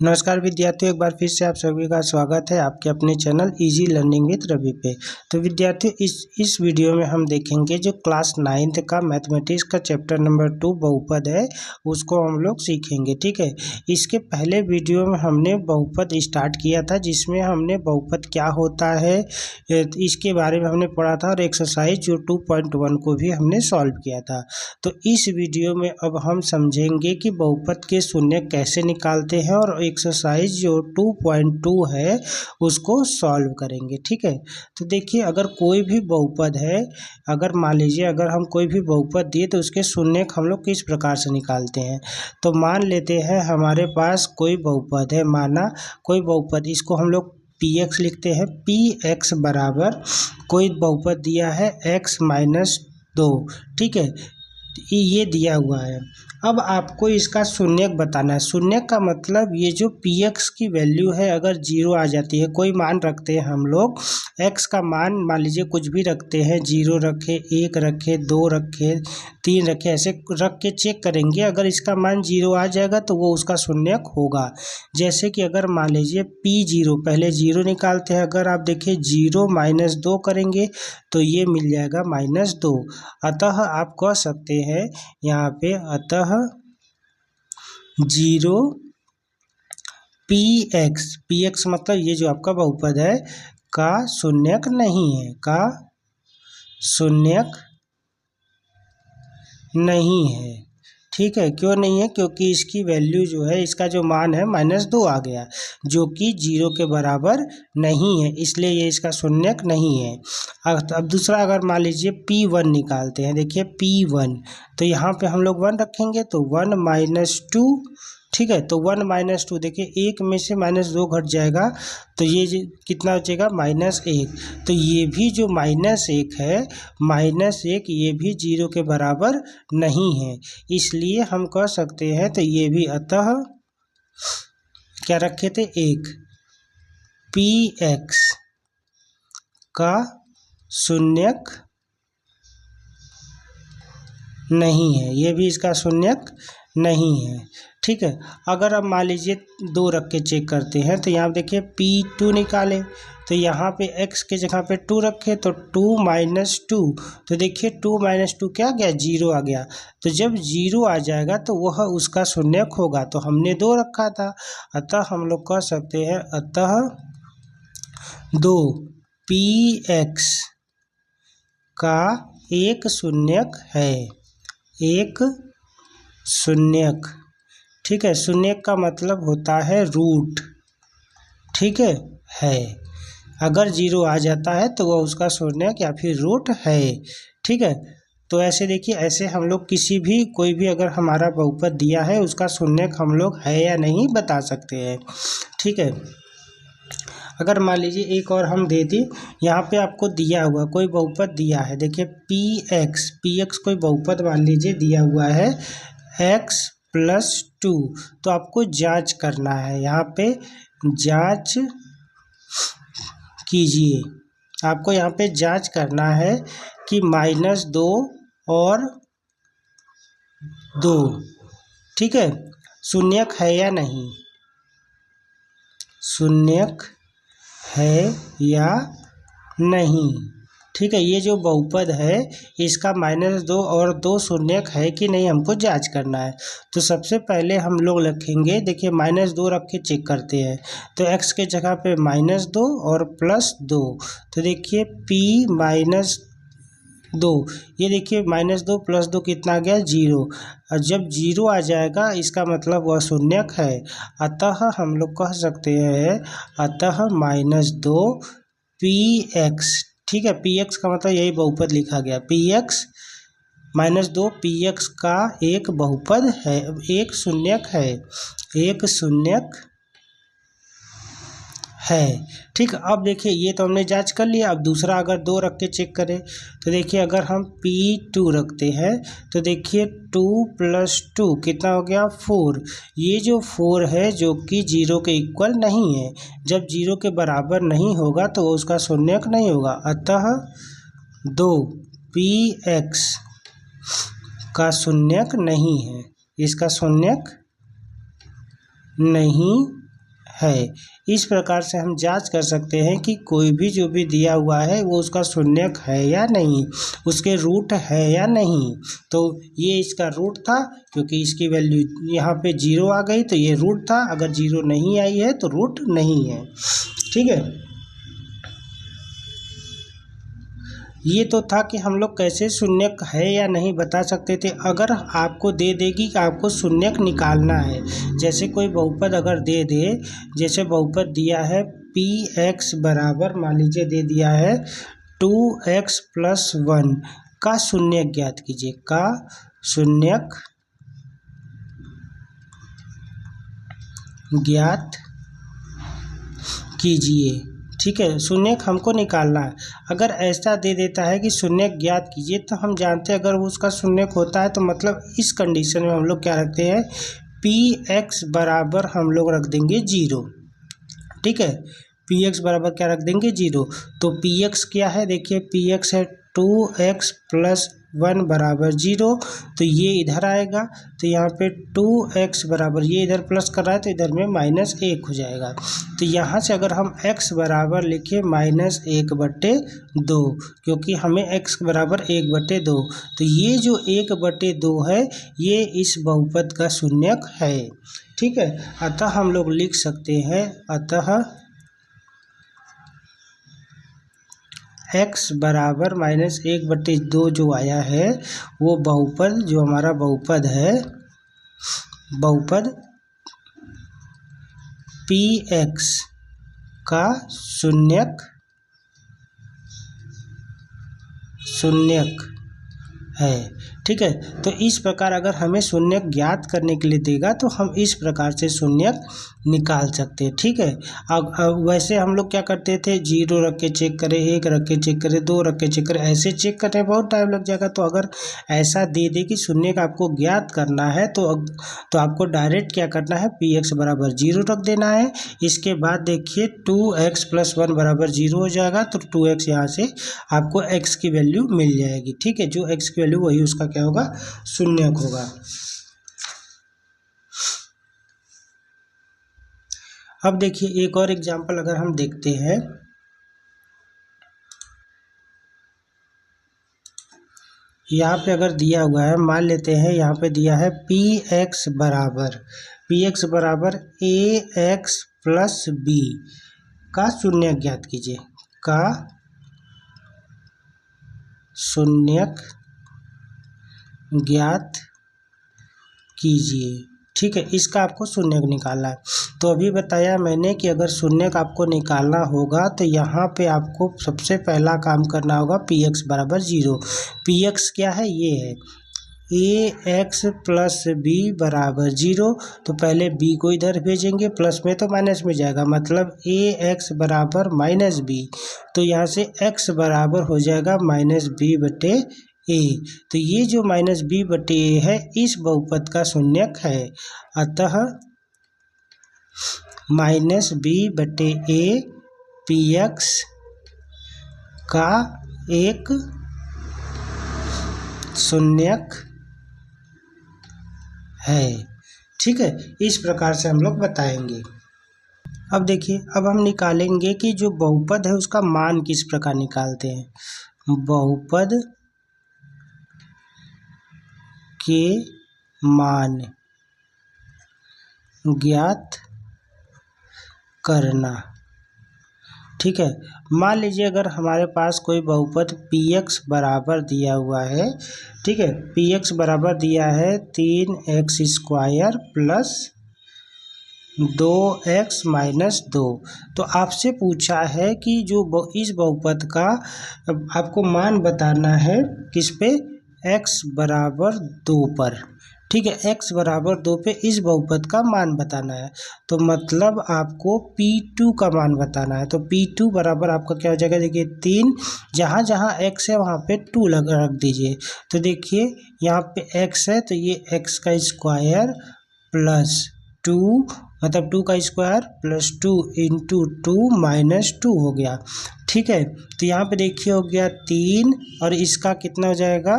नमस्कार विद्यार्थियों, एक बार फिर से आप सभी का स्वागत है आपके अपने channel easy learning with Ravi पे। तो विद्यार्थियों, इस वीडियो में हम देखेंगे जो क्लास 9th का मैथमेटिक्स का चैप्टर नंबर 2 बहुपद है, उसको हम लोग सीखेंगे। ठीक है, इसके पहले वीडियो में हमने बहुपद स्टार्ट किया था, जिसमें हमने बहुपद क्या होता है इसके बारे में हमने पढ़ा था और एक्सरसाइज जो 2.1 को भी हमने सॉल्व किया था। तो इस वीडियो में अब हम समझेंगे कि बहुपद के शून्य कैसे निकालते हैं और एक्सरसाइज जो 2.2 है उसको सॉल्व करेंगे। ठीक है, तो देखिए, अगर कोई भी बहुपद है, अगर मान लीजिए अगर हम कोई भी बहुपद दिए तो उसके शून्य हम लोग किस प्रकार से निकालते हैं। तो मान लेते हैं हमारे पास कोई बहुपद है, माना कोई बहुपद, इसको हम लोग px लिखते हैं। px बराबर कोई बहुपद दिया है x-2। ठीक है, ये दिया हुआ है। अब आपको इसका शून्यक बताना है। शून्यक का मतलब ये जो px की वैल्यू है, अगर 0 आ जाती है, कोई मान रखते हैं हम लोग, x का मान मान लीजिए कुछ भी रखते हैं, 0 रखे, 1 रखे, 2 रखे, 3 रखे, ऐसे रख के चेक करेंगे। अगर इसका मान 0 आ जाएगा तो वो उसका शून्यक होगा। जैसे कि अगर मान लीजिए p0, पहले 0 निकालते हैं, अगर आप देखिए 0 - 2 करेंगे तो ये मिल जाएगा -2। अतः आप कह सकते हैं यहाँ पे, अतः 0 px मतलब ये जो आपका बहुपद है का शून्यक नहीं है, का शून्यक नहीं है। ठीक है, क्यों नहीं है? क्योंकि इसकी वैल्यू जो है, इसका जो मान है -2 आ गया, जो कि 0 के बराबर नहीं है, इसलिए ये इसका शून्यक नहीं है। अब दूसरा, अगर मान लीजिए p1 निकालते हैं, देखिए p1, तो यहाँ पे हम लोग 1 रखेंगे तो 1 - 2। ठीक है, तो 1 - 2, देखिए 1 में से -2 घट जाएगा तो ये कितना बचेगा, -1। तो ये भी जो -1 है, -1 ये भी 0 के बराबर नहीं है, इसलिए हम कह सकते हैं तो ये भी, अतः क्या रखे थे, 1 px का शून्यक नहीं है, ये भी इसका शून्यक नहीं है। ठीक है, अगर अब मान लीजिए 2 रख के चेक करते हैं, तो यहाँ देखिए p2 निकाले, तो यहाँ पे x के जगह पे 2 रखे तो 2 - 2, तो देखिए 2 - 2 क्या गया, 0 आ गया। तो जब 0 आ जाएगा तो वह उसका शून्यक होगा, तो हमने 2 रखा था, अतः हम लोग कह सकते हैं अतः 2 px का एक शून्यक है, एक शून्यक। ठीक है, शून्यक का मतलब होता है रूट। ठीक है, अगर 0 आ जाता है तो वह उसका शून्यक या फिर रूट है। ठीक है, तो ऐसे देखिए, ऐसे हम लोग किसी भी, कोई भी अगर हमारा बहुपद दिया है, उसका शून्यक हम लोग है या नहीं बता सकते हैं। ठीक है, अगर मान लीजिए एक और हम दे दी, यहाँ पे आपको दिया हुआ कोई बहुपद दिया है, देखिए px कोई बहुपद मान लीजिए दिया हुआ है x+2, तो आपको जांच करना है, यहाँ पे जांच कीजिए। आपको यहाँ पे जांच करना है कि -2 और 2, ठीक है, शून्यक है या नहीं, शून्यक है या नहीं। ठीक है, ये जो बहुपद है इसका -2 और 2 शून्यक है कि नहीं, हमको जांच करना है। तो सबसे पहले हम लोग रखेंगे, देखिए -2 रख के चेक करते हैं, तो x के जगह पे -2 और +2, तो देखिए p-2, ये देखिए -2 + 2 कितना आ गया, 0। और जब 0 आ जाएगा इसका मतलब वह शून्यक है, अतः हम लोग कह सकते हैं अतः -2 px। ठीक है, px का मतलब यही बहुपद लिखा गया, px -2 px का एक बहुपद है, एक शून्यक है, एक शून्यक है। ठीक, अब देखिए ये तो हमने जांच कर लिया। अब दूसरा, अगर 2 रख के चेक करें तो देखिए, अगर हम p2 रखते हैं तो देखिए 2 + 2 कितना हो गया, 4। ये जो 4 है जो कि 0 के इक्वल नहीं है, जब 0 के बराबर नहीं होगा तो वो उसका शून्यक नहीं होगा, अतः 2 px का शून्यक नहीं है, इसका शून्यक नहीं है। इस प्रकार से हम जांच कर सकते हैं कि कोई भी जो भी दिया हुआ है वो उसका शून्यक है या नहीं, उसके रूट है या नहीं। तो ये इसका रूट था, क्योंकि इसकी वैल्यू यहाँ पे 0 आ गई तो ये रूट था। अगर 0 नहीं आई है तो रूट नहीं है। ठीक है, ये तो था कि हम लोग कैसे शून्यक है या नहीं बता सकते थे। अगर आपको दे देगी कि आपको शून्यक निकालना है, जैसे कोई बहुपद अगर दे दे, जैसे बहुपद दिया है पी एक्स बराबर, मान लीजिए दे दिया है 2x + 1 का शून्यक ज्ञात कीजिए, का शून्यक ज्ञात कीजिए। ठीक है, शून्यक हमको निकालना है। अगर ऐसा दे देता है कि शून्यक ज्ञात कीजिए, तो हम जानते हैं अगर उसका शून्यक होता है तो मतलब इस कंडीशन में हम लोग क्या रखते हैं, पी एक्स बराबर हम लोग रख देंगे 0। ठीक है, पी एक्स बराबर क्या रख देंगे 0। तो पी एक्स क्या है, देखिए पी एक्स है 2x + 1 बराबर 0। तो ये इधर आएगा, तो यहाँ पे 2x बराबर, ये इधर प्लस कर रहा है तो इधर में -1 हो जाएगा। तो यहाँ से अगर हम x बराबर लिखे -1/2, क्योंकि हमें x बराबर 1/2, तो ये जो 1/2 है ये इस बहुपद का शून्यक है। ठीक है, अतः हम लोग लिख सकते हैं, अतः x बराबर -1/2 जो आया है वो बहुपद, जो हमारा बहुपद है, बहुपद px का शून्यक है। ठीक है, तो इस प्रकार अगर हमें शून्यक ज्ञात करने के लिए देगा तो हम इस प्रकार से शून्यक निकाल सकते हैं। ठीक है, अब वैसे हम लोग क्या करते थे, 0 रख के चेक करें, 1 रख के चेक करें, 2 रख के चेक करें, ऐसे चेक करने में बहुत टाइम लग जाएगा। तो अगर ऐसा दे दे कि शून्यक आपको ज्ञात करना है तो आपको डायरेक्ट क्या करना है, पी एक्स बराबर 0 रख देना है। इसके बाद देखिए 2x + 1 बराबर 0 हो जाएगा, तो 2x यहाँ से आपको x की वैल्यू मिल जाएगी। ठीक है, जो x की वैल्यू वही उसका क्या होगा, शून्यक होगा। अब देखिए एक और एग्जांपल अगर हम देखते हैं, यहाँ पे अगर दिया हुआ है, मान लेते हैं यहाँ पे दिया है पी एक्स बराबर ax + b का शून्यक ज्ञात कीजिए, का शून्यक ज्ञात कीजिए। ठीक है, इसका आपको शून्यक निकालना है। तो अभी बताया मैंने कि अगर शून्यक आपको निकालना होगा तो यहाँ पे आपको सबसे पहला काम करना होगा पी एक्स बराबर 0। पी एक्स क्या है, ये है ax + b बराबर 0। तो पहले b को इधर भेजेंगे, प्लस में तो माइनस में जाएगा, मतलब ax बराबर -b। तो यहाँ से x बराबर हो जाएगा -b/a। तो ये जो -b/a है इस बहुपद का शून्यक है। अतः -b/a px का एक शून्यक है। ठीक है, इस प्रकार से हम लोग बताएंगे। अब देखिए, अब हम निकालेंगे कि जो बहुपद है उसका मान किस प्रकार निकालते हैं। बहुपद के मान ज्ञात करना। ठीक है, मान लीजिए अगर हमारे पास कोई बहुपद px बराबर दिया हुआ है। ठीक है, px बराबर दिया है 3x² + 2x - 2। तो आपसे पूछा है कि जो इस बहुपद का आपको मान बताना है किस पे, x बराबर 2 पर। ठीक है, x बराबर 2 पे इस बहुपद का मान बताना है। तो मतलब आपको P2 का मान बताना है। तो P2 बराबर आपका क्या हो जाएगा, देखिए 3, जहाँ जहाँ x है वहाँ पे 2 रख दीजिए। तो देखिए यहाँ पे x है तो ये x² + 2 मतलब 2 का स्क्वायर प्लस 2 इंटू 2 माइनस 2 हो गया। ठीक है, तो यहाँ पे देखिए हो गया 3 और इसका कितना हो जाएगा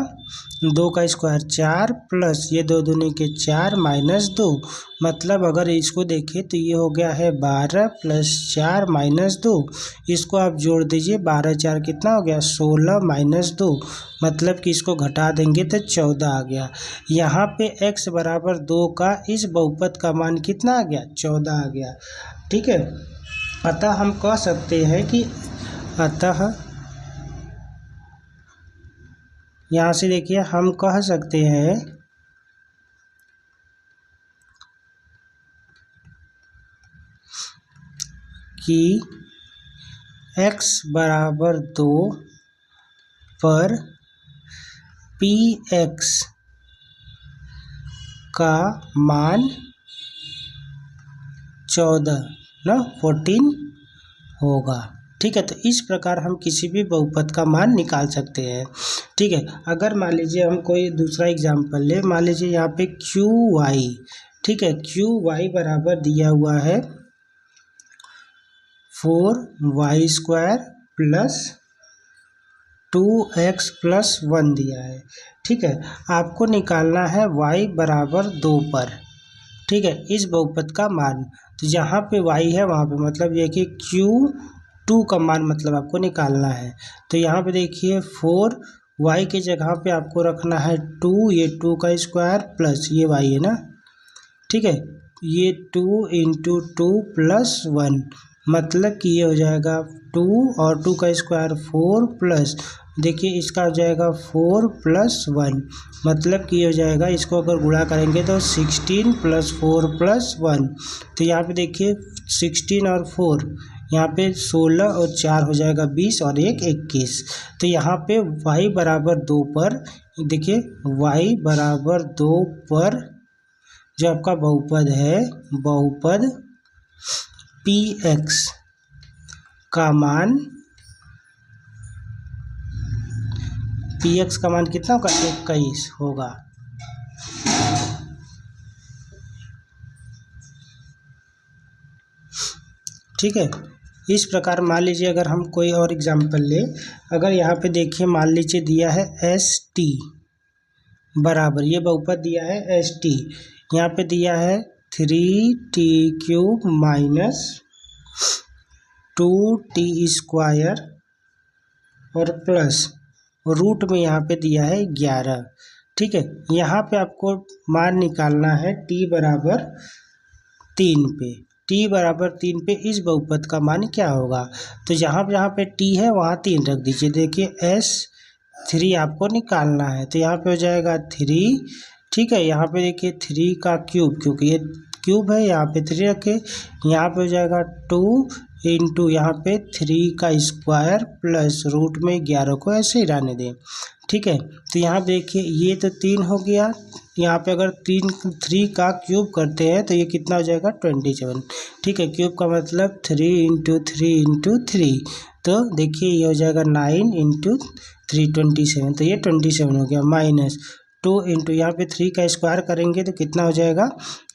2 का स्क्वायर 4 प्लस ये 2 दूनी के 4 माइनस 2, मतलब अगर इसको देखें तो ये हो गया है 12 प्लस 4 माइनस 2। इसको आप जोड़ दीजिए, 12 4 कितना हो गया 16 माइनस 2, मतलब कि इसको घटा देंगे तो 14 आ गया। यहाँ पे x बराबर 2 का इस बहुपद का मान कितना आ गया 14 आ गया। ठीक है, अतः हम कह सकते हैं कि यहाँ से देखिए हम कह सकते हैं कि x बराबर 2 पर px का मान 14 होगा। ठीक है, तो इस प्रकार हम किसी भी बहुपद का मान निकाल सकते हैं। ठीक है, अगर मान लीजिए हम कोई दूसरा एग्जाम्पल ले, मान लीजिए यहाँ पे क्यू वाई। ठीक है, क्यू वाई बराबर दिया हुआ है 4y² प्लस 2x प्लस 1 दिया है। ठीक है, आपको निकालना है y बराबर 2 पर। ठीक है, इस बहुपद का मान, तो जहाँ पे y है वहाँ पे मतलब ये कि Q2 का मान मतलब आपको निकालना है। तो यहाँ पे देखिए 4y के जगह पे आपको रखना है 2, ये 2 का स्क्वायर प्लस ये y है ना। ठीक है, ये 2 इंटू 2 प्लस 1, मतलब कि ये हो जाएगा 2 और 2 का स्क्वायर 4 प्लस देखिए इसका हो जाएगा 4 प्लस 1, मतलब कि ये हो जाएगा, इसको अगर गुणा करेंगे तो 16 प्लस 4 प्लस 1। तो यहाँ पे देखिए 16 और 4, यहाँ पे 16 और 4 हो जाएगा 20 और 1 21। तो यहाँ पे y बराबर 2 पर देखिए y बराबर 2 पर जो आपका बहुपद है, बहुपद px का मान कितना होगा 21 होगा। ठीक है, इस प्रकार मान लीजिए अगर हम कोई और एग्जांपल ले, अगर यहाँ पे देखिए मान लीजिए दिया है st बराबर, ये बहुपद दिया है st, यहाँ पे दिया है 3t³ माइनस 2t² और प्लस रूट में यहाँ पे दिया है 11। ठीक है, यहाँ पे आपको मान निकालना है t बराबर 3 पे। t बराबर 3 पे इस बहुपद का मान क्या होगा, तो जहाँ पे t है वहाँ 3 रख दीजिए। देखिए s3 आपको निकालना है, तो यहाँ पे हो जाएगा 3। ठीक है, यहाँ पे देखिए 3 का क्यूब, क्योंकि ये क्यूब है यहाँ पे 3 रखे, यहाँ पे हो जाएगा 2 इंटू यहाँ पे 3 का स्क्वायर प्लस रूट में 11 को ऐसे ही रहने दें। ठीक है, तो यहाँ देखिए ये तो 3 हो गया, यहाँ पे अगर 3 का क्यूब करते हैं तो ये कितना हो जाएगा 27। ठीक है, क्यूब का मतलब 3 इंटू 3 इंटू 3, तो देखिए ये हो जाएगा 9 इंटू 3 27, तो ये 27 हो गया माइनस 2 इंटू यहाँ पे 3 का स्क्वायर करेंगे तो कितना हो जाएगा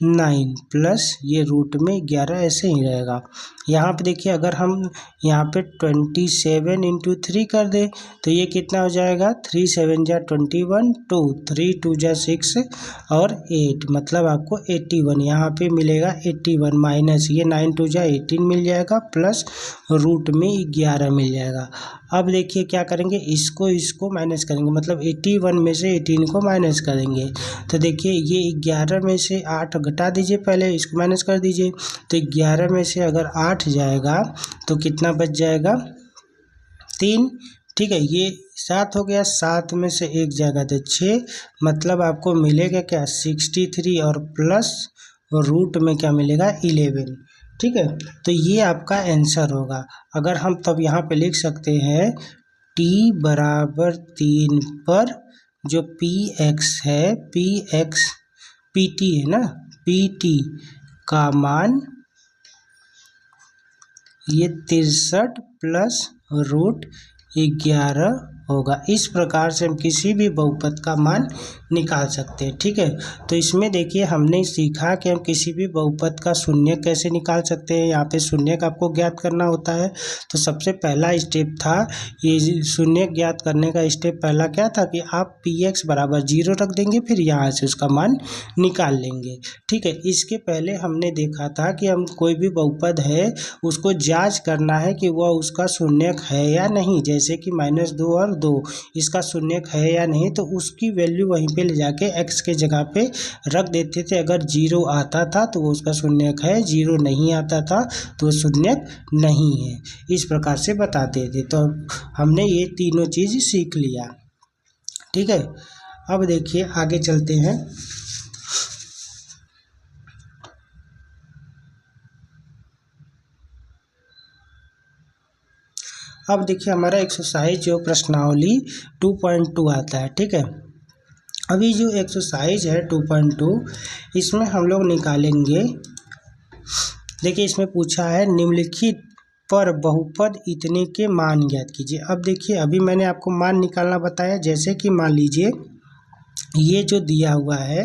9 प्लस ये रूट में 11 ऐसे ही रहेगा। यहाँ पे देखिए अगर हम यहाँ पे 27 इंटू 3 कर दें तो ये कितना हो जाएगा 3 7 जा 21, 2 3 2 जा 6 और 8, मतलब आपको 81 यहाँ पे मिलेगा 81 माइनस ये 9 2 जा 18 मिल जाएगा प्लस रूट में 11 मिल जाएगा। अब देखिए क्या करेंगे, इसको माइनस करेंगे, मतलब 81 में से 18 को माइनस करेंगे। तो देखिए ये 11 में से 8 घटा दीजिए, पहले इसको माइनस कर दीजिए, तो 11 में से अगर 8 जाएगा तो कितना बच जाएगा 3। ठीक है, ये 7 हो गया, 7 में से 1 जाएगा तो 6, मतलब आपको मिलेगा क्या 63 और प्लस रूट में क्या मिलेगा 11। ठीक है, तो ये आपका आंसर होगा। अगर हम तब यहाँ पे लिख सकते हैं t बराबर 3 पर जो px है, pt है ना, pt का मान ये 63 प्लस रूट 11 होगा। इस प्रकार से हम किसी भी बहुपद का मान निकाल सकते हैं। ठीक है, तो इसमें देखिए हमने सीखा कि हम किसी भी बहुपद का शून्य कैसे निकाल सकते हैं। यहाँ पे शून्य का आपको ज्ञात करना होता है। तो सबसे पहला स्टेप था, ये शून्य ज्ञात करने का स्टेप पहला क्या था कि आप px बराबर 0 रख देंगे, फिर यहाँ से उसका मान निकाल लेंगे। ठीक है, इसके पहले हमने देखा था कि हम कोई भी बहुपद है उसको जांच करना है कि वह उसका शून्यक है या नहीं। जैसे कि -2 और 2 इसका शून्यक है या नहीं, तो उसकी वैल्यू वहीं पे ले जाके x के जगह पे रख देते थे। अगर 0 आता था तो वो उसका शून्यक है, 0 नहीं आता था तो वो शून्यक नहीं है। इस प्रकार से बताते थे। तो हमने ये तीनों चीज़ सीख लिया। ठीक है, अब देखिए आगे चलते हैं। अब देखिए हमारा एक्सरसाइज जो प्रश्नावली 2.2 आता है। ठीक है, अभी जो एक्सरसाइज है 2.2 इसमें हम लोग निकालेंगे। देखिए इसमें पूछा है निम्नलिखित पर बहुपद इतने के मान ज्ञात कीजिए। अब देखिए अभी मैंने आपको मान निकालना बताया। जैसे कि मान लीजिए ये जो दिया हुआ है,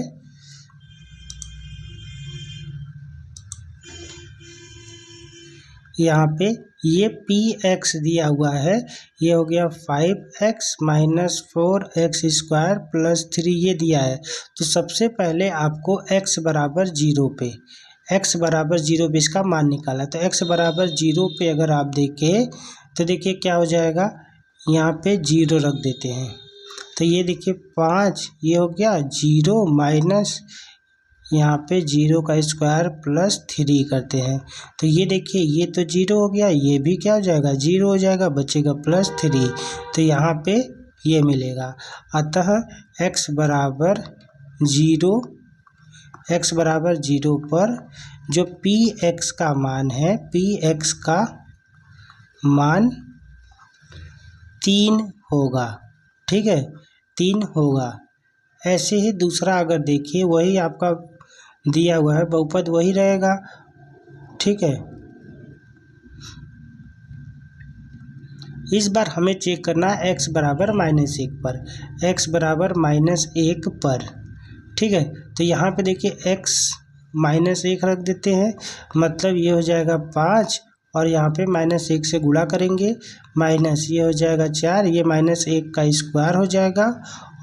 यहाँ पे ये px दिया हुआ है, ये हो गया 5x minus 4x square plus 3 ये दिया है। तो सबसे पहले आपको x बराबर 0 पे इसका मान निकाला। तो x बराबर 0 पे अगर आप देखें तो देखिए क्या हो जाएगा, यहाँ पे 0 रख देते हैं। तो ये देखिए 5 ये हो गया 0 माइनस यहाँ पे 0 का स्क्वायर प्लस 3 करते हैं। तो ये देखिए ये तो 0 हो गया, ये भी क्या हो जाएगा 0 हो जाएगा, बचेगा +3। तो यहाँ पे ये मिलेगा। अतः x बराबर 0 पर जो px का मान है, px का मान 3 होगा। ठीक है, 3 होगा। ऐसे ही दूसरा अगर देखिए वही आपका दिया हुआ है बहुपद वही रहेगा। ठीक है, इस बार हमें चेक करना है x बराबर -1 पर, x बराबर -1 पर। ठीक है, तो यहाँ पे देखिए x -1 रख देते हैं, मतलब ये हो जाएगा 5 और यहाँ पे -1 से गुणा करेंगे, माइनस ये हो जाएगा 4, ये -1 का स्क्वायर हो जाएगा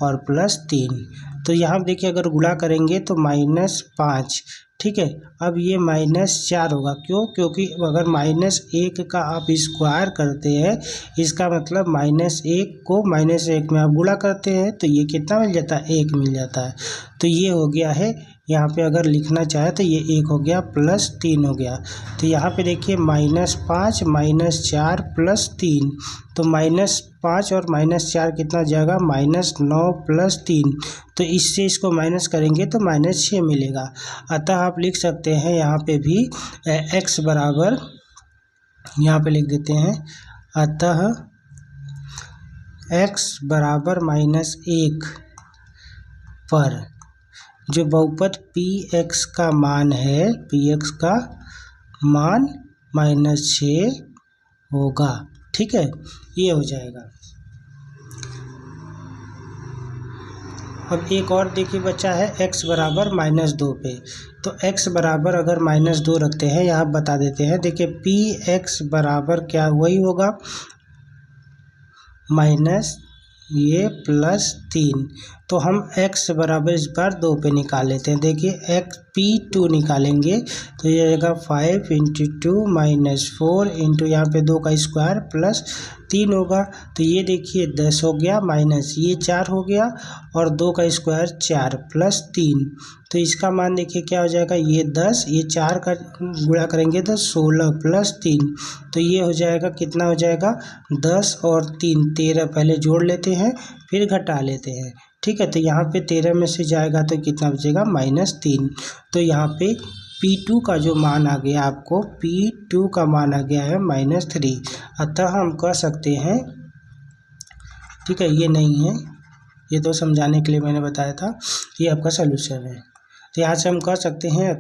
और +3। तो यहाँ देखिए अगर गुणा करेंगे तो -5। ठीक है, अब ये -4 होगा। क्यों? क्योंकि अगर -1 का आप स्क्वायर करते हैं, इसका मतलब -1 को -1 में आप गुणा करते हैं तो ये कितना मिल जाता है, 1 मिल जाता है। तो ये हो गया है, यहाँ पे अगर लिखना चाहे तो ये 1 हो गया +3 हो गया। तो यहाँ पे देखिए -5 -4 +3, तो -5 और -4 कितना जाएगा, -9 +3। तो इससे इसको माइनस करेंगे तो -6 मिलेगा। अतः आप लिख सकते हैं यहाँ पे भी x बराबर, यहाँ पे लिख देते हैं, अतः x बराबर -1 पर जो बहुपद px का मान है, px का मान -6 होगा। ठीक है, ये हो जाएगा। अब एक और देखिए बचा है x बराबर -2 पे। तो x बराबर अगर -2 रखते हैं, यहाँ बता देते हैं। देखिए px बराबर क्या वही होगा, माइनस ये +3। तो हम x बराबर इस बार 2 पे निकाल लेते हैं। देखिए p2 निकालेंगे तो ये आएगा 5 × 2 -4 इंटू यहाँ पे 2 का स्क्वायर +3 होगा। तो ये देखिए 10 हो गया, माइनस ये 4 हो गया और 2 का स्क्वायर 4 +3। तो इसका मान देखिए क्या हो जाएगा, ये 10, ये 4 का गुणा करेंगे तो 16 +3। तो ये हो जाएगा, कितना हो जाएगा, 10 और 3 13, पहले जोड़ लेते हैं फिर घटा लेते हैं। ठीक है, तो यहाँ पे 13 में से जाएगा तो कितना बचेगा, -3। तो यहाँ पे P2 का जो मान आ गया, आपको P2 का मान आ गया है -3। अतः हम कह सकते हैं, ठीक है, ये नहीं है, ये तो समझाने के लिए मैंने बताया था, ये आपका सलूशन है। तो यहाँ से हम कह सकते हैं,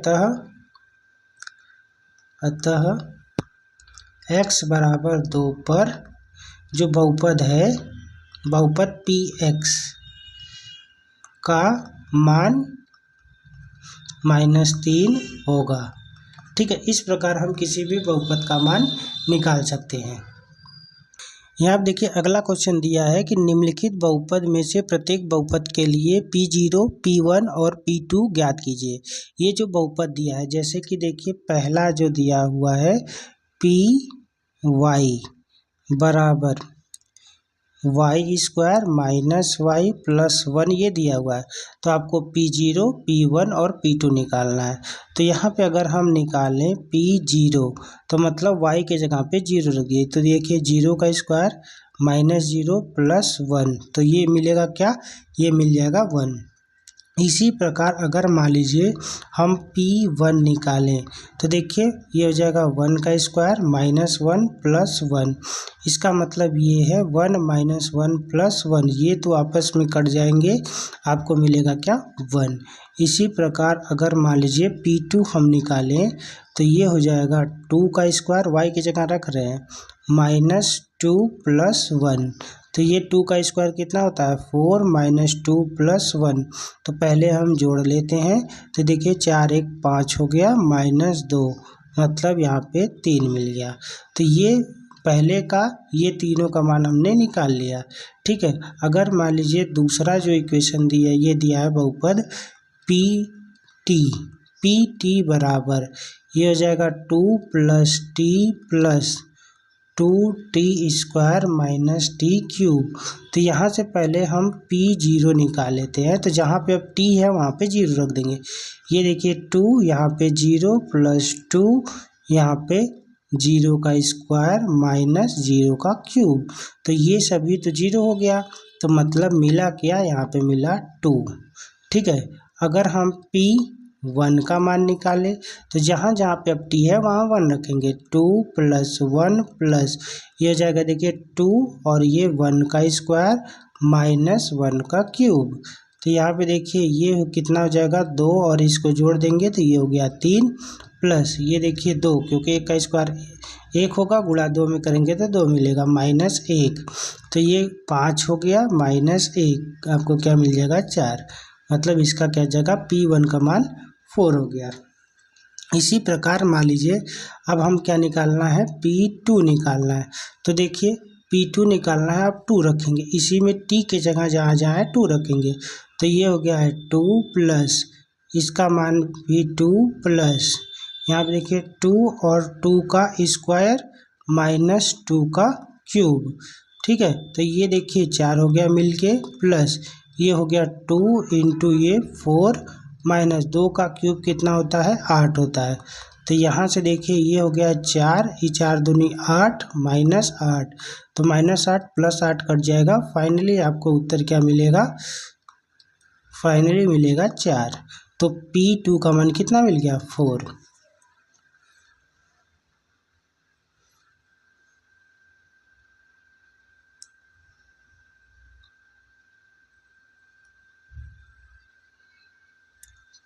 अतः x बराबर 2 पर जो बहुपद है बहुपद पी एक्स का मान -3 होगा। ठीक है, इस प्रकार हम किसी भी बहुपद का मान निकाल सकते हैं। यहाँ आप देखिए अगला क्वेश्चन दिया है कि निम्नलिखित बहुपद में से प्रत्येक बहुपद के लिए P0, P1 और P2 ज्ञात कीजिए। ये जो बहुपद दिया है, जैसे कि देखिए पहला जो दिया हुआ है PY बराबर y² - y + 1 ये दिया हुआ है। तो आपको P0, P1 और P2 निकालना है। तो यहाँ पे अगर हम निकालें P0 तो मतलब y के जगह पे 0 रखिए। तो देखिए 0 का स्क्वायर -0 + 1, तो ये मिलेगा क्या, ये मिल जाएगा 1। इसी प्रकार अगर मान लीजिए हम P1 निकालें तो देखिए ये हो जाएगा 1 का स्क्वायर -1 + 1। इसका मतलब ये है 1 - 1 + 1, ये तो आपस में कट जाएंगे, आपको मिलेगा क्या, 1। इसी प्रकार अगर मान लीजिए P2 हम निकालें तो ये हो जाएगा 2 का स्क्वायर, y की जगह रख रहे हैं, -2 + 1। तो ये 2 का स्क्वायर कितना होता है, 4 - 2 + 1। तो पहले हम जोड़ लेते हैं। तो देखिए 4 1 5 हो गया, -2 मतलब यहाँ पे 3 मिल गया। तो ये पहले का, ये तीनों का मान हमने निकाल लिया। ठीक है, अगर मान लीजिए दूसरा जो इक्वेशन दिया है, ये दिया है बहुपद PT बराबर ये हो जाएगा 2 + t + 2t² - t³। तो यहाँ से पहले हम P0 निकाल लेते हैं। तो जहाँ पे अब t है वहाँ पे 0 रख देंगे। ये देखिए 2 यहाँ पे 0 + 2 यहाँ पे 0 का स्क्वायर -0 का क्यूब। तो ये सभी तो 0 हो गया, तो मतलब मिला क्या, यहाँ पे मिला 2। ठीक है, अगर हम P1 का मान निकालें तो जहाँ जहाँ पे अब t है वहाँ 1 रखेंगे। 2 + 1 प्लस ये हो जाएगा देखिए 2 और ये 1 का स्क्वायर -1 का क्यूब। तो यहाँ पे देखिए ये कितना हो जाएगा, 2 और इसको जोड़ देंगे तो ये हो गया 3 प्लस ये देखिए 2, क्योंकि 1 का स्क्वायर 1 होगा, गुणा 2 में करेंगे तो 2 मिलेगा -1। तो ये 5 हो गया, -1 आपको क्या मिल जाएगा, 4। मतलब इसका क्या जगह, P1 का मान 4 हो गया। इसी प्रकार मान लीजिए अब हम क्या निकालना है, P2 निकालना है। तो देखिए P2 निकालना है, अब 2 रखेंगे, इसी में t के जगह जहाँ जहाँ है 2 रखेंगे। तो ये हो गया है 2 प्लस इसका मान भी 2 प्लस यहाँ पे देखिए 2 और 2 का स्क्वायर -2 का क्यूब। ठीक है, तो ये देखिए 4 हो गया मिलके, प्लस ये हो गया 2 × ये 4 -2 का क्यूब कितना होता है, 8 होता है। तो यहाँ से देखिए ये हो गया 4, ये 4 दूनी 8 -8, तो -8 + 8 कट जाएगा। फाइनली आपको उत्तर क्या मिलेगा, फाइनली मिलेगा 4। तो P2 का मान कितना मिल गया, 4।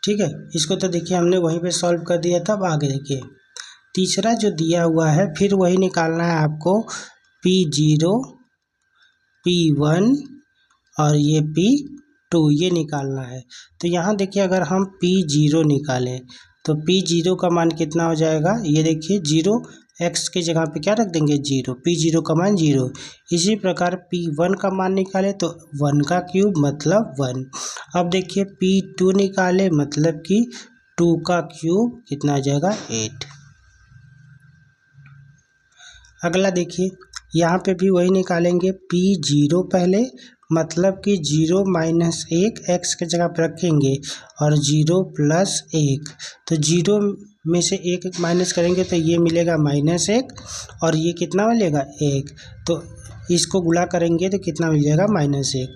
ठीक है, इसको तो देखिए हमने वहीं पे सॉल्व कर दिया था। अब आगे देखिए तीसरा जो दिया हुआ है, फिर वही निकालना है आपको, P0, P1 और ये P2 ये निकालना है। तो यहाँ देखिए अगर हम P0 निकालें तो P0 का मान कितना हो जाएगा, ये देखिए 0, x के जगह पे क्या रख देंगे, 0, P0 का मान 0। इसी प्रकार P1 का मान निकाले तो 1 का क्यूब मतलब 1। अब देखिए P2 निकाले मतलब कि 2 का क्यूब कितना आ जाएगा, 8। अगला देखिए यहाँ पे भी वही निकालेंगे, P0 पहले मतलब कि 0 - 1 x के जगह पर रखेंगे और 0 + 1। तो 0 में से 1 माइनस करेंगे तो ये मिलेगा -1 और ये कितना मिलेगा, 1। तो इसको गुणा करेंगे तो कितना मिल जाएगा, -1।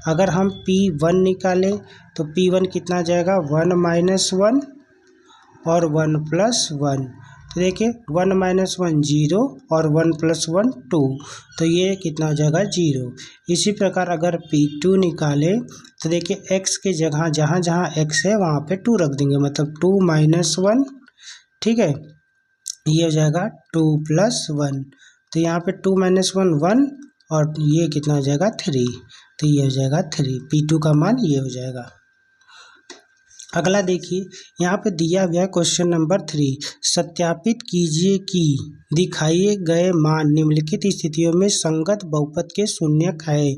अगर हम P1 निकालें तो P1 कितना जाएगा, 1 - 1 और 1 + 1। तो देखिए 1 - 1 0 और 1 + 1 2, तो ये कितना हो जाएगा, 0। इसी प्रकार अगर P2 निकालें तो देखिए x के जगह जहाँ जहाँ x है वहाँ पे 2 रख देंगे, मतलब 2 - 1। ठीक है, ये हो जाएगा 2 + 1। तो यहाँ पे 2 - 1 1 और ये कितना हो जाएगा 3, तो ये हो जाएगा 3, P2 का मान ये हो जाएगा। अगला देखिए, यहाँ पे दिया गया क्वेश्चन नंबर 3, सत्यापित कीजिए कि दिखाए गए मान निम्नलिखित स्थितियों में संगत बहुपद के शून्यक है।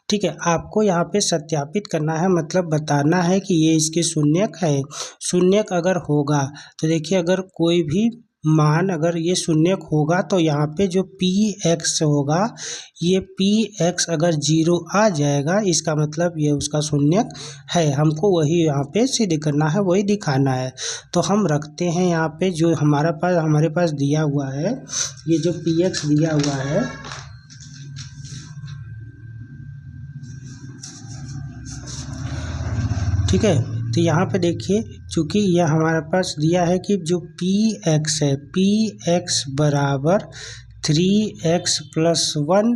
ठीक है, आपको यहाँ पे सत्यापित करना है, मतलब बताना है कि ये इसके शून्यक है। शून्यक अगर होगा तो देखिए, अगर कोई भी मान अगर ये शून्यक होगा तो यहाँ पे जो Px होगा, ये Px अगर 0 आ जाएगा, इसका मतलब ये उसका शून्यक है। हमको वही यहाँ पे सिद्ध करना है, वही दिखाना है। तो हम रखते हैं यहाँ पे जो हमारे पास दिया हुआ है, ये जो Px दिया हुआ है, ठीक है। तो यहाँ पे देखिए, चूँकि यह हमारे पास दिया है कि जो Px है, Px बराबर 3x + 1,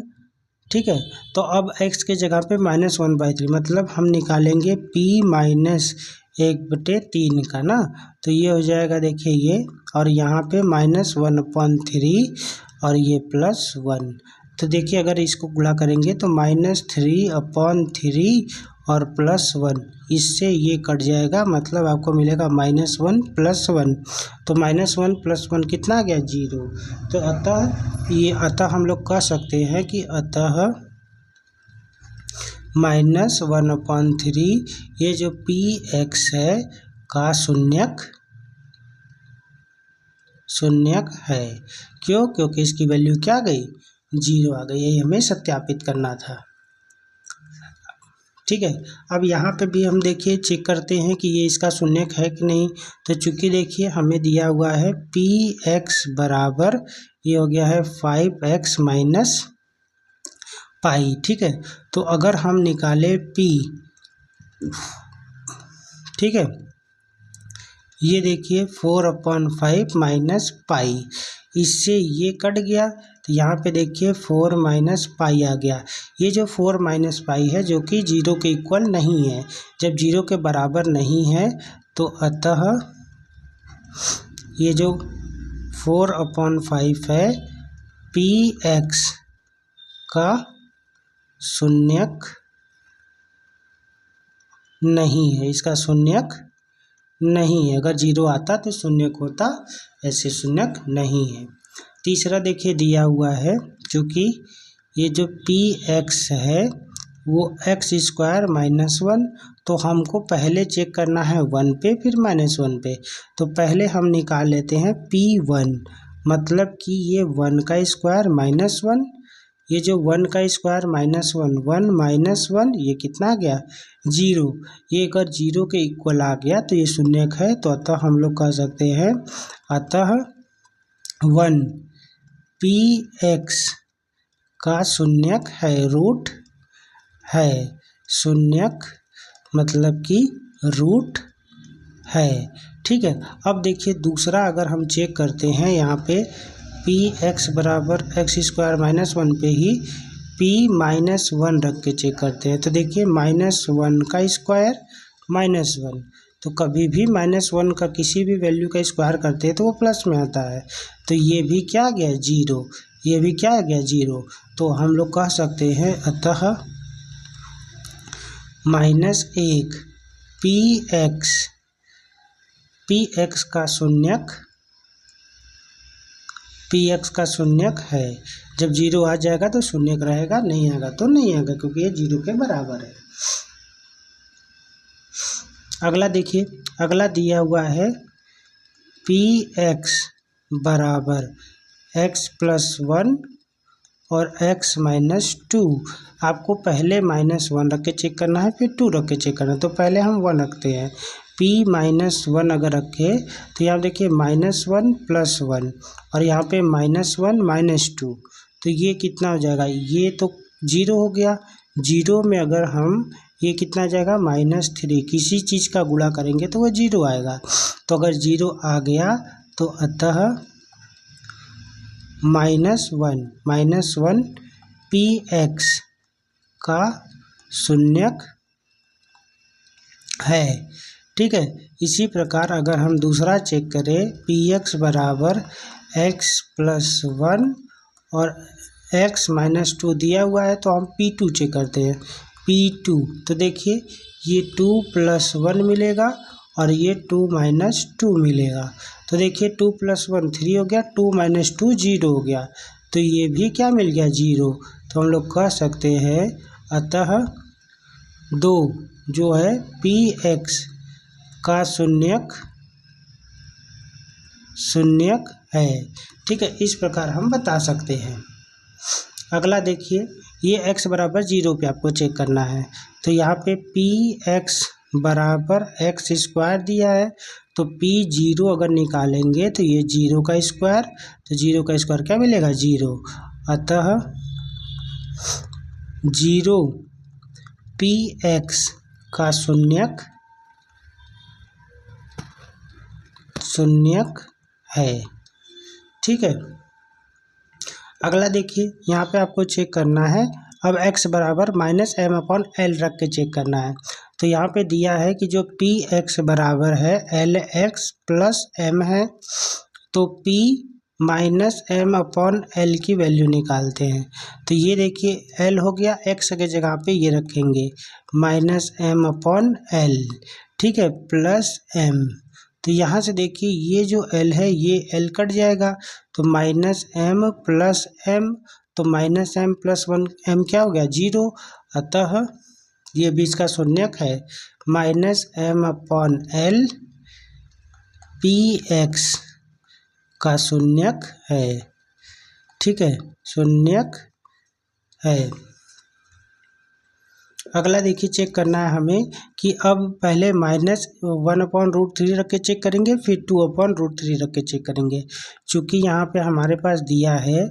ठीक है। तो अब x के जगह पे -1/3, मतलब हम निकालेंगे P - 1/3 का ना, तो ये हो जाएगा देखिए ये, और यहाँ पे -1/3 और ये +1। तो देखिए अगर इसको गुणा करेंगे तो -3/3 और +1, इससे ये कट जाएगा, मतलब आपको मिलेगा -1 + 1। तो -1 + 1 कितना आ गया 0। तो अतः हम लोग कह सकते हैं कि अतः -1/3 ये जो Px है का शून्यक है। क्यों? क्योंकि इसकी वैल्यू क्या आ गई, 0 आ गई। यही हमें सत्यापित करना था। ठीक है, अब यहाँ पे भी हम देखिए चेक करते हैं कि ये इसका शून्यक है कि नहीं। तो चूंकि देखिए हमें दिया हुआ है Px बराबर, ये हो गया है 5x - पाई। ठीक है, तो अगर हम निकाले P, ठीक है, ये देखिए 4/5 - पाई, इससे ये कट गया। तो यहाँ पे देखिए 4 - पाई आ गया। ये जो 4 - पाई है जो कि 0 के इक्वल नहीं है, जब 0 के बराबर नहीं है तो अतः ये जो 4/5 है Px का शून्यक नहीं है, इसका शून्यक नहीं है। अगर 0 आता तो शून्यक होता, ऐसे शून्यक नहीं है। तीसरा देखिए दिया हुआ है, क्योंकि ये जो Px है वो x² - 1, तो हमको पहले चेक करना है 1 पे फिर -1 पे। तो पहले हम निकाल लेते हैं P1, मतलब कि ये 1 का स्क्वायर -1, ये जो 1 का स्क्वायर -1, 1 - 1, ये कितना आ गया 0। ये अगर 0 के इक्वल आ गया तो ये शून्यक है। तो अतः हम लोग कह सकते हैं अतः 1 Px का शून्यक है, रूट है, शून्यक मतलब कि रूट है। ठीक है, अब देखिए दूसरा अगर हम चेक करते हैं, यहाँ पे Px बराबर x² - 1 पे ही P - 1 रख के चेक करते हैं। तो देखिए -1 का स्क्वायर -1, तो कभी भी -1 का किसी भी वैल्यू का स्क्वायर करते हैं तो वो प्लस में आता है। तो ये भी क्या आ गया 0, ये भी क्या आ गया 0। तो हम लोग कह सकते हैं अतः -1 Px का शून्यक है। जब 0 आ जाएगा तो शून्यक रहेगा, नहीं आएगा तो नहीं आएगा, क्योंकि ये 0 के बराबर है। अगला देखिए, अगला दिया हुआ है Px बराबर x + 1 और x - 2। आपको पहले -1 रख के चेक करना है, फिर 2 रख के चेक करना है। तो पहले हम 1 रखते हैं। P - 1 अगर रखे तो यहाँ देखिए -1 + 1 और यहाँ पे -1 - 2, तो ये कितना हो जाएगा, ये तो 0 हो गया। 0 में अगर हम ये कितना आ जाएगा -3, किसी चीज़ का गुणा करेंगे तो वो 0 आएगा। तो अगर 0 आ गया तो अतः -1 Px का शून्यक है। ठीक है, इसी प्रकार अगर हम दूसरा चेक करें, Px बराबर x + 1 और x माइनस 2 दिया हुआ है, तो हम P2 चेक करते हैं। P2 तो देखिए ये 2 + 1 मिलेगा और ये 2 - 2 मिलेगा। तो देखिए 2 + 1 3 हो गया, 2 - 2 0 हो गया, तो ये भी क्या मिल गया 0। तो हम लोग कह सकते हैं अतः 2 जो है Px का शून्यक है। ठीक है, इस प्रकार हम बता सकते हैं। अगला देखिए, ये x बराबर 0 पे आपको चेक करना है। तो यहाँ पे Px बराबर x² दिया है, तो P0 अगर निकालेंगे तो ये 0 का स्क्वायर, तो 0 का स्क्वायर क्या मिलेगा 0। अतः 0 Px का शून्यक है। ठीक है, अगला देखिए, यहाँ पे आपको चेक करना है। अब x बराबर -m/l रख के चेक करना है। तो यहाँ पे दिया है कि जो Px बराबर है Lx + m है, तो P -m/l की वैल्यू निकालते हैं। तो ये देखिए l हो गया, x के जगह पे ये रखेंगे -m/l, ठीक है, +m। तो यहाँ से देखिए ये जो l है ये l कट जाएगा, तो -m + m, तो -m + 1m क्या हो गया 0। अतः ये बीच का शून्यक है -m/l Px का शून्यक है। ठीक है, शून्यक है। अगला देखिए, चेक करना है हमें कि अब पहले -1/√3 रख के चेक करेंगे, फिर 2/√3 रख के चेक करेंगे। चूँकि यहाँ पे हमारे पास दिया है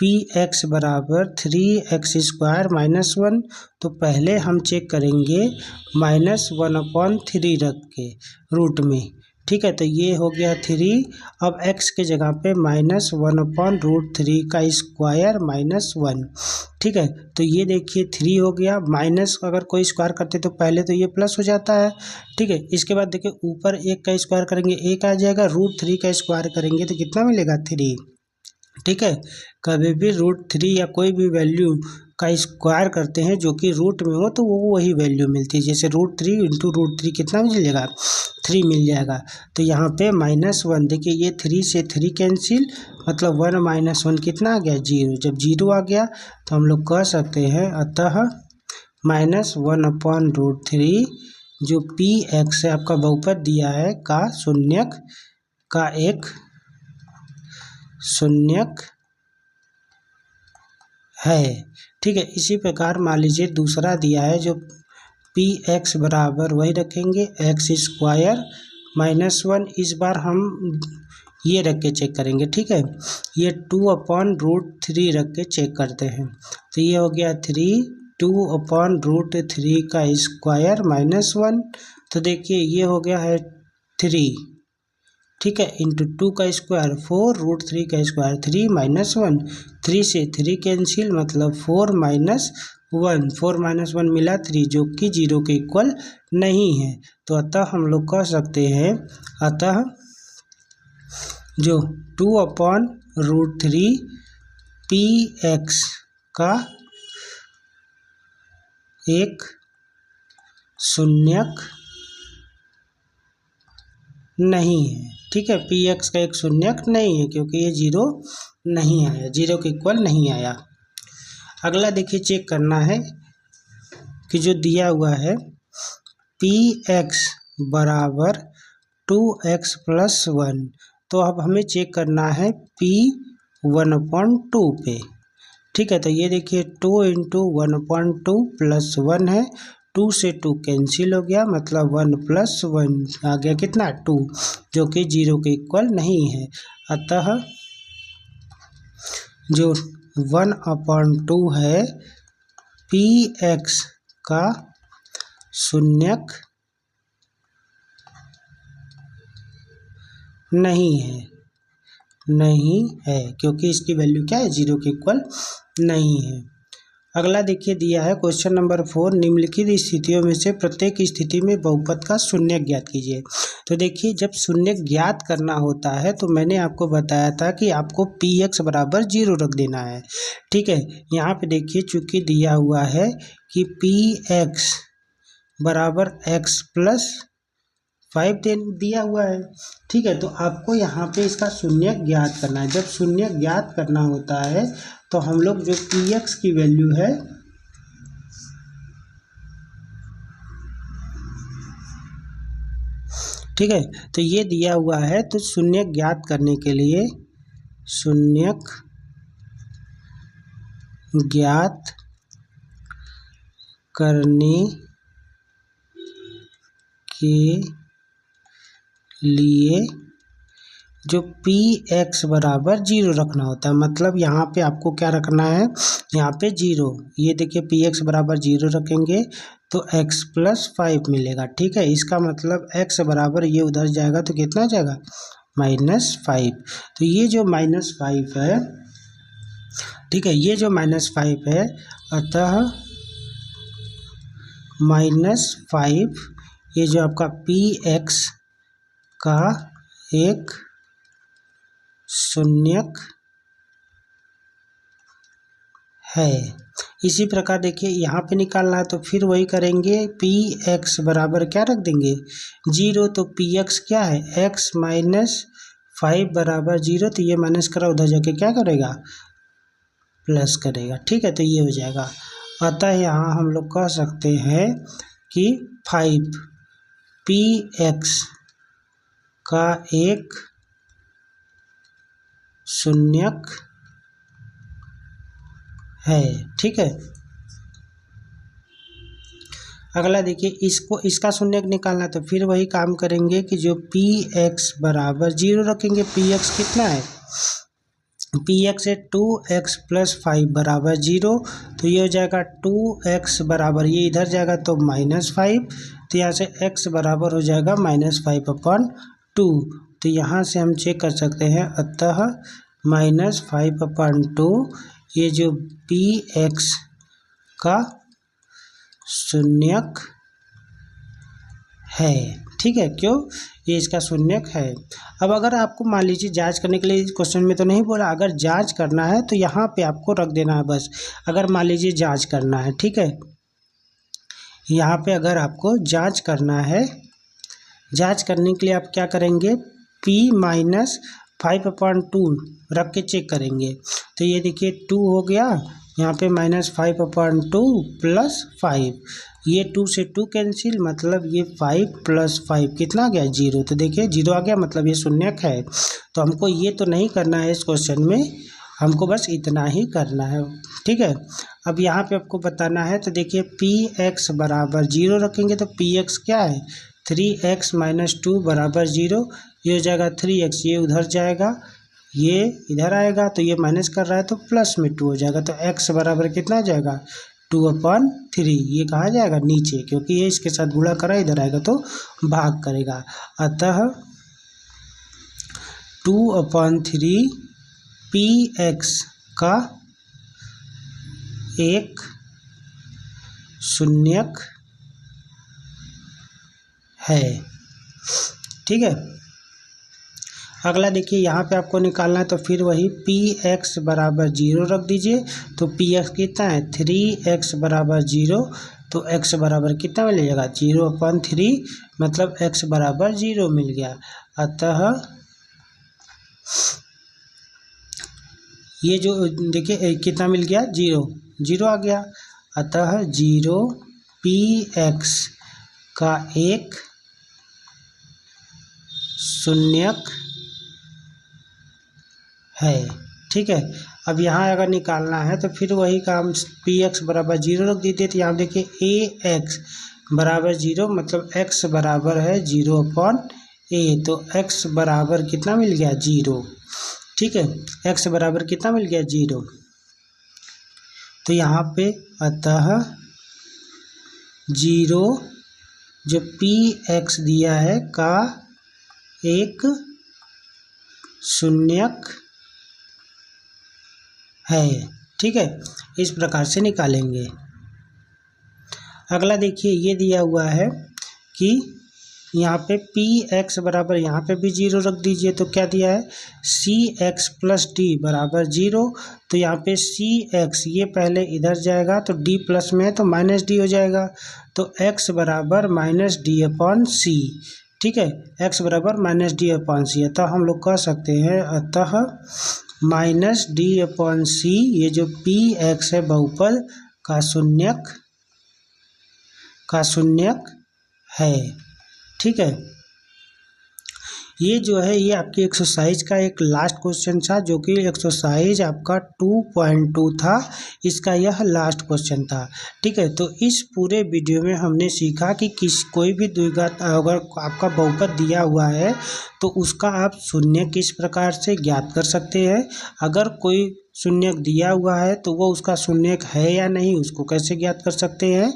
Px बराबर 3x² - 1, तो पहले हम चेक करेंगे -1/3 रख के रूट में। ठीक है, तो ये हो गया 3। अब x के जगह पे -1/√3 का स्क्वायर -1। ठीक है, तो ये देखिए 3 हो गया, माइनस अगर कोई स्क्वायर करते तो पहले तो ये प्लस हो जाता है। ठीक है, इसके बाद देखिए ऊपर 1 का स्क्वायर करेंगे 1 आ जाएगा, √3 का स्क्वायर करेंगे तो कितना मिलेगा 3। ठीक है, कभी भी √3 या कोई भी वैल्यू का स्क्वायर करते हैं जो कि रूट में हो तो वो वही वैल्यू मिलती है। जैसे √3 × √3 कितना मिल जाएगा 3 मिल जाएगा। तो यहाँ पे -1 देखिए, ये 3 से 3 कैंसिल, मतलब 1 - 1 कितना आ गया 0। जब 0 आ गया तो हम लोग कह सकते हैं अतः -1/√3 जो Px है आपका बहुपद दिया है का शून्यक का एक शून्यक है। ठीक है, इसी प्रकार मान लीजिए दूसरा दिया है जो Px बराबर वही रखेंगे x² -1। इस बार हम ये रख के चेक करेंगे। ठीक है, ये 2/√3 रख के चेक करते हैं। तो ये हो गया 3, 2/√3 का स्क्वायर -1। तो देखिए ये हो गया है 3, ठीक है, इंटू 2 का स्क्वायर 4, √3 का स्क्वायर 3 -1, 3 से 3 कैंसिल, मतलब 4 - 1, 4 - 1 मिला 3 जो कि 0 के इक्वल नहीं है। तो अतः हम लोग कह सकते हैं अतः जो 2/√3 Px का एक शून्यक नहीं है। ठीक है, Px का एक शून्यक नहीं है क्योंकि ये 0 नहीं आया, 0 के इक्वल नहीं आया। अगला देखिए, चेक करना है कि जो दिया हुआ है Px बराबर 2x + 1, तो अब हमें चेक करना है P 1/2 पे। ठीक है, तो ये देखिए 2 × 1/2 + 1 है, 2 से 2 कैंसिल हो गया, मतलब 1 + 1 आ गया कितना 2, जो कि 0 के इक्वल नहीं है। अतः जो 1/2 है Px का शून्यक नहीं है क्योंकि इसकी वैल्यू क्या है 0 के इक्वल नहीं है। अगला देखिए दिया है क्वेश्चन नंबर 4, निम्नलिखित स्थितियों में से प्रत्येक स्थिति में बहुपद का शून्य ज्ञात कीजिए। तो देखिए जब शून्य ज्ञात करना होता है तो मैंने आपको बताया था कि आपको px बराबर 0 रख देना है। ठीक है, यहाँ पे देखिए चूंकि दिया हुआ है कि px बराबर x प्लस 5 दिया हुआ है। ठीक है, तो आपको यहाँ पे इसका शून्य ज्ञात करना है। जब शून्य ज्ञात करना होता है तो हम लोग जो px की वैल्यू है ठीक है, तो ये दिया हुआ है, तो शून्य ज्ञात करने के लिए शून्य ज्ञात करने के लिए जो px बराबर 0 रखना होता है। मतलब यहाँ पे आपको क्या रखना है, यहाँ पे 0, ये देखिए px बराबर 0 रखेंगे तो x प्लस 5 मिलेगा। ठीक है, इसका मतलब x बराबर ये उधर जाएगा तो कितना जाएगा, -5। तो ये जो -5 है, ठीक है, ये जो -5 है, अतः -5 ये जो आपका px का एक शून्यक है। इसी प्रकार देखिए यहाँ पे निकालना है तो फिर वही करेंगे, px बराबर क्या रख देंगे 0, तो px क्या है x -5 बराबर 0, तो ये माइनस करा उधर जाके क्या करेगा, प्लस करेगा। ठीक है, तो ये हो जाएगा। अतः यहाँ हम लोग कह सकते हैं कि 5 px का एक शून्यक है। ठीक है, अगला देखिए इसका शून्यक निकालना, तो फिर वही काम करेंगे कि जो px बराबर 0 रखेंगे, px कितना है, px है 2x प्लस 5 बराबर 0, तो ये हो जाएगा 2x बराबर, ये इधर जाएगा तो -5, तो यहाँ से x बराबर हो जाएगा -5/2। तो यहाँ से हम चेक कर सकते हैं, अतः -5/2 ये जो px का शून्यक है। ठीक है, क्यों, ये इसका शून्यक है। अब अगर आपको मान लीजिए जांच करने के लिए, क्वेश्चन में तो नहीं बोला, अगर जांच करना है तो यहाँ पे आपको रख देना है बस। अगर मान लीजिए जांच करना है, ठीक है, यहाँ पे अगर आपको जांच करना है, जांच करने के लिए आप क्या करेंगे, p-5/2 रख के चेक करेंगे। तो ये देखिए 2 हो गया, यहाँ पे -5/2 प्लस 5, ये 2 से 2 कैंसिल, मतलब ये 5 प्लस 5 कितना आ गया 0। तो देखिए 0 आ गया, मतलब ये शून्यक है। तो हमको ये तो नहीं करना है इस क्वेश्चन में, हमको बस इतना ही करना है। ठीक है, अब यहाँ पे आपको बताना है, तो देखिए px बराबर 0 रखेंगे तो px क्या है 3x - 2 बराबर 0, ये हो जाएगा 3x, ये उधर जाएगा, ये इधर आएगा, तो ये माइनस कर रहा है तो प्लस में 2 हो जाएगा, तो x बराबर कितना आ जाएगा 2/3। ये कहाँ जाएगा नीचे, क्योंकि ये इसके साथ गुणा करा, इधर आएगा तो भाग करेगा। अतः 2/3 px का एक शून्यक है। ठीक है, अगला देखिए यहाँ पे आपको निकालना है, तो फिर वही px बराबर 0 रख दीजिए। तो px कितना है 3x बराबर 0, तो x बराबर कितना मिलेगा 0/3, मतलब x बराबर 0 मिल गया। अतः ये जो देखिए कितना मिल गया 0 आ गया। अतः 0 px का एक शून्यक है। ठीक है, अब यहाँ अगर निकालना है तो फिर वही काम, px बराबर 0 रख दीजिए। तो यहाँ देखिए ax बराबर 0, मतलब x बराबर है 0/a, तो x बराबर कितना मिल गया 0। ठीक है, x बराबर कितना मिल गया 0। तो यहाँ पे अतः 0 जो px दिया है का एक शून्यक है। ठीक है, इस प्रकार से निकालेंगे। अगला देखिए, ये दिया हुआ है कि यहाँ पे पी एक्स बराबर, यहाँ पे भी 0 रख दीजिए। तो क्या दिया है, सी एक्स प्लस डी बराबर 0। तो यहाँ पे सी एक्स ये पहले इधर जाएगा, तो डी प्लस में है तो माइनस डी हो जाएगा। तो एक्स बराबर माइनस डी अपॉन सी। ठीक है, एक्स बराबर माइनस डी अपॉन सी। अतः हम लोग कह सकते हैं, अतः माइनस डी अपॉन सी, ये जो पी एक्स है बहुपद का शून्यक है। ठीक है, ये जो है ये आपकी एक्सरसाइज का एक लास्ट क्वेश्चन था, जो कि एक्सरसाइज आपका 2.2 था, इसका यह लास्ट क्वेश्चन था। ठीक है, तो इस पूरे वीडियो में हमने सीखा कि कोई भी द्विघात अगर आपका बहुपद दिया हुआ है तो उसका आप शून्य किस प्रकार से ज्ञात कर सकते हैं। अगर कोई शून्यक दिया हुआ है तो वो उसका शून्यक है या नहीं, उसको कैसे ज्ञात कर सकते हैं।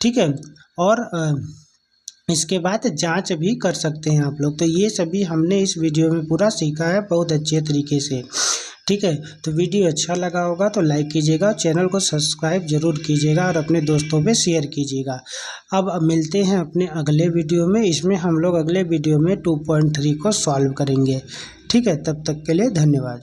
ठीक है, और इसके बाद जांच भी कर सकते हैं आप लोग। तो ये सभी हमने इस वीडियो में पूरा सीखा है बहुत अच्छे तरीके से। ठीक है, तो वीडियो अच्छा लगा होगा तो लाइक कीजिएगा, चैनल को सब्सक्राइब जरूर कीजिएगा और अपने दोस्तों पे शेयर कीजिएगा। अब मिलते हैं अपने अगले वीडियो में। इसमें हम लोग अगले वीडियो में 2.3 को सॉल्व करेंगे। ठीक है, तब तक के लिए धन्यवाद।